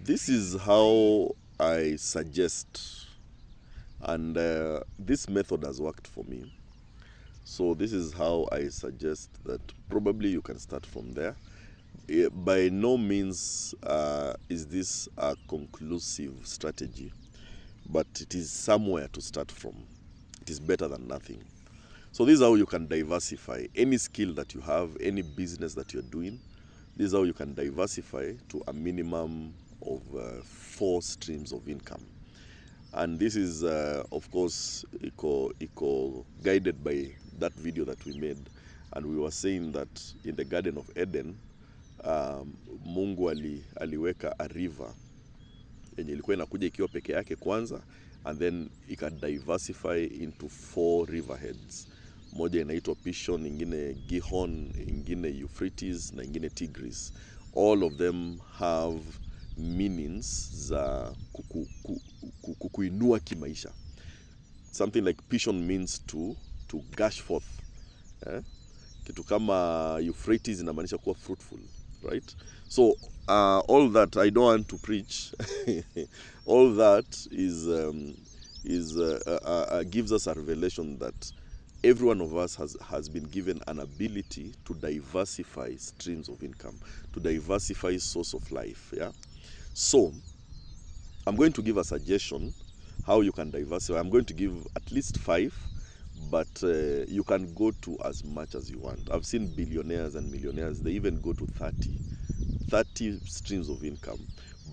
This is how I suggest, and this method has worked for me. So this is how I suggest that probably you can start from there. By no means is this a conclusive strategy, but it is somewhere to start from. It is better than nothing. So this is how you can diversify any skill that you have, any business that you're doing. This is how you can diversify to a minimum of 4 streams of income. And this is, of course, guided by that video that we made. And we were saying that in the Garden of Eden, Mungu aliweka a river yenye ilikuwa inakuja ikiwa peke yake kwanza, and then diversify into 4 riverheads. Moja inaitwa Pishon, ingine Gihon, ingine Euphrates, na ingine Tigris. All of them have meanings za kukuinua kimaisha. Something like Pishon means to gush forth. Kitu kama Euphrates inamaanisha kuwa fruitful, right? So all that, I don't want to preach. All that gives us a revelation that every one of us has been given an ability to diversify streams of income, to diversify source of life. Yeah. So I'm going to give a suggestion how you can diversify. I'm going to give at least 5, but you can go to as much as you want. I've seen billionaires and millionaires, they even go to 30 streams of income,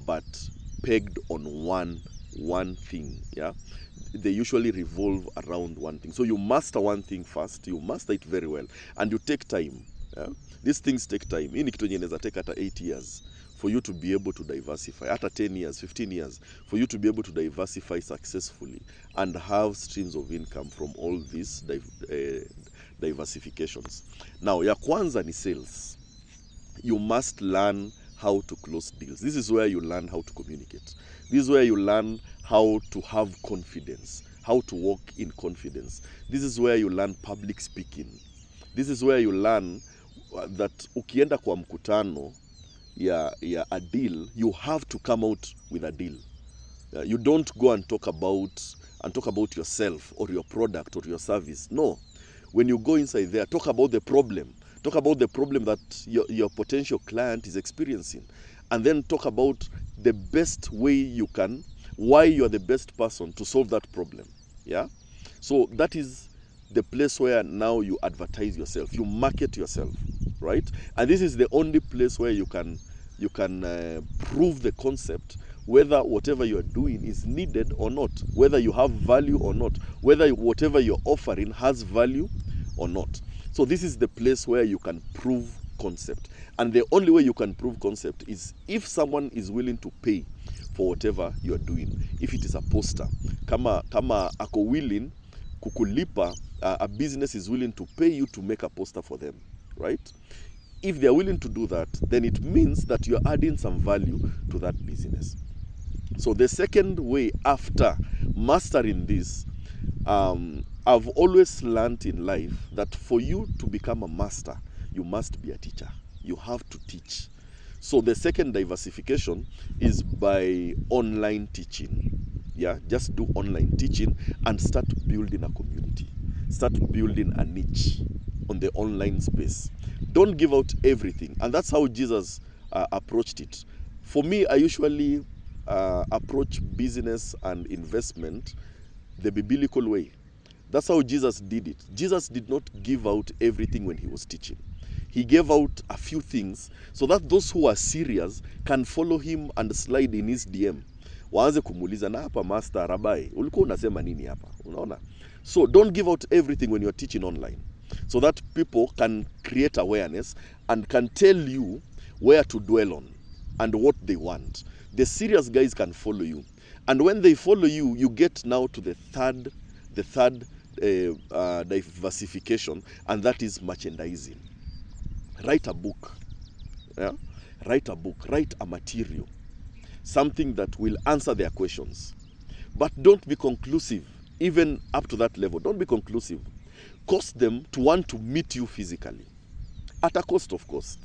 but pegged on one thing. Yeah, they usually revolve around one thing. So you master one thing first, you master it very well, and you take time. Yeah? These things take time. Hii ni kitu yenye inaweza take hata 8 years for you to be able to diversify, hata 10 years, 15 years, for you to be able to diversify successfully and have streams of income from all these diversifications. Now, ya kwanza ni sales. You must learn how to close deals. This is where you learn how to communicate. This is where you learn how to have confidence, how to walk in confidence. This is where you learn public speaking. This is where you learn that ukienda kwa mkutano ya a deal, you have to come out with a deal. You don't go and talk about yourself or your product or your service. No. When you go inside there, talk about the problem. Talk about the problem that your potential client is experiencing. And then talk about the best way you can, why you are the best person to solve that problem. Yeah? So that is the place where now you advertise yourself. You market yourself, right? And this is the only place where you can prove the concept, whether whatever you are doing is needed or not, whether you have value or not, whether whatever you're offering has value or not. So this is the place where you can prove concept. And the only way you can prove concept is if someone is willing to pay for whatever you are doing. If it is a poster, kama ako willing kukulipa, a business is willing to pay you to make a poster for them, right? If they are willing to do that, then it means that you are adding some value to that business. So the second way after mastering this, I've always learned in life that for you to become a master, you must be a teacher. You have to teach. So the second diversification is by online teaching. Yeah, just do online teaching and start building a community. Start building a niche on the online space. Don't give out everything. And that's how Jesus approached it. For me, I usually approach business and investment the biblical way. That's how Jesus did it. Jesus did not give out everything when he was teaching. He gave out a few things so that those who are serious can follow him and slide in his DM. Waanze kumuuliza, na hapa master Rabai, ulikuwa unasema nini hapa? Unaona? So don't give out everything when you're teaching online, so that people can create awareness and can tell you where to dwell on and what they want. The serious guys can follow you. And when they follow you, you get now to the third diversification, and that is merchandising. Write a book. Yeah? Write a book. Write a material. Something that will answer their questions. But don't be conclusive. Even up to that level, don't be conclusive. Cause them to want to meet you physically. At a cost, of course.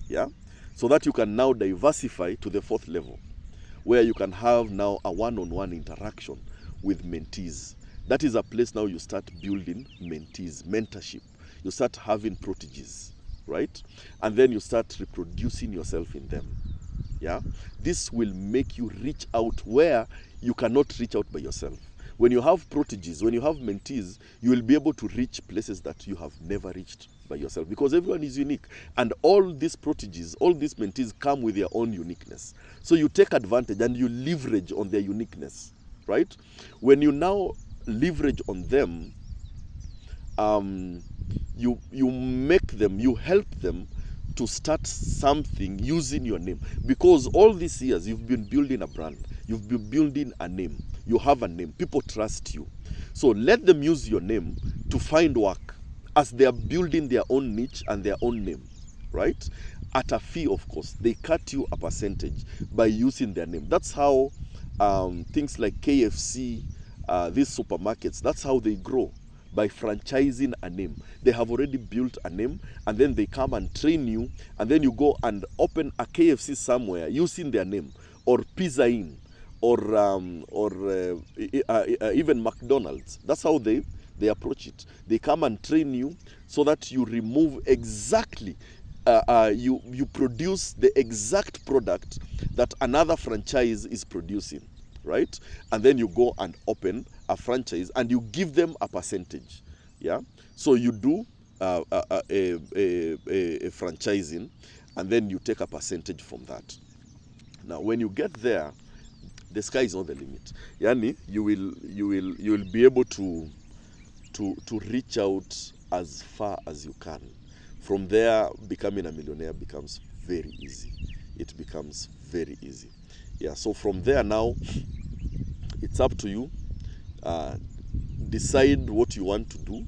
Yeah? So that you can now diversify to the 4th level. where you can have now a one-on-one interaction with mentees. That is a place now you start building mentees, mentorship. You start having proteges, right? And then you start reproducing yourself in them. Yeah, this will make you reach out where you cannot reach out by yourself. When you have proteges, when you have mentees, you will be able to reach places that you have never reached by yourself, because everyone is unique, and all these proteges, all these mentees come with their own uniqueness. So you take advantage and you leverage on their uniqueness, right? When you now leverage on them, you make them, you help them to start something using your name, because all these years you've been building a brand, you've been building a name, you have a name, people trust you. So let them use your name to find work as they are building their own niche and their own name, right? At a fee, of course. They cut you a percentage by using their name. That's how things like KFC, these supermarkets, that's how they grow, by franchising a name. They have already built a name, and then they come and train you, and then you go and open a KFC somewhere using their name, or Pizza Inn, or even McDonald's. That's how they approach it. They come and train you so that you remove exactly, you produce the exact product that another franchise is producing, right? And then you go and open a franchise and you give them a percentage. Yeah, so you do a franchising, and then you take a percentage from that. Now when you get there, the sky is not the limit. Yani, you will be able to reach out as far as you can. From there, becoming a millionaire becomes very easy. It becomes very easy. Yeah, so from there now, it's up to you. Decide what you want to do.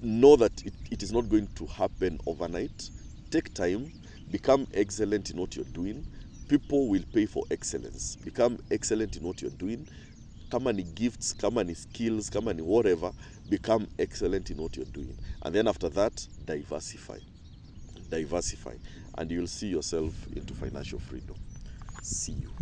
Know that it is not going to happen overnight. Take time, become excellent in what you're doing. People will pay for excellence. Become excellent in what you're doing. Come any gifts, come any skills, come any whatever, become excellent in what you're doing. And then after that, diversify. Diversify. And you'll see yourself into financial freedom. See you.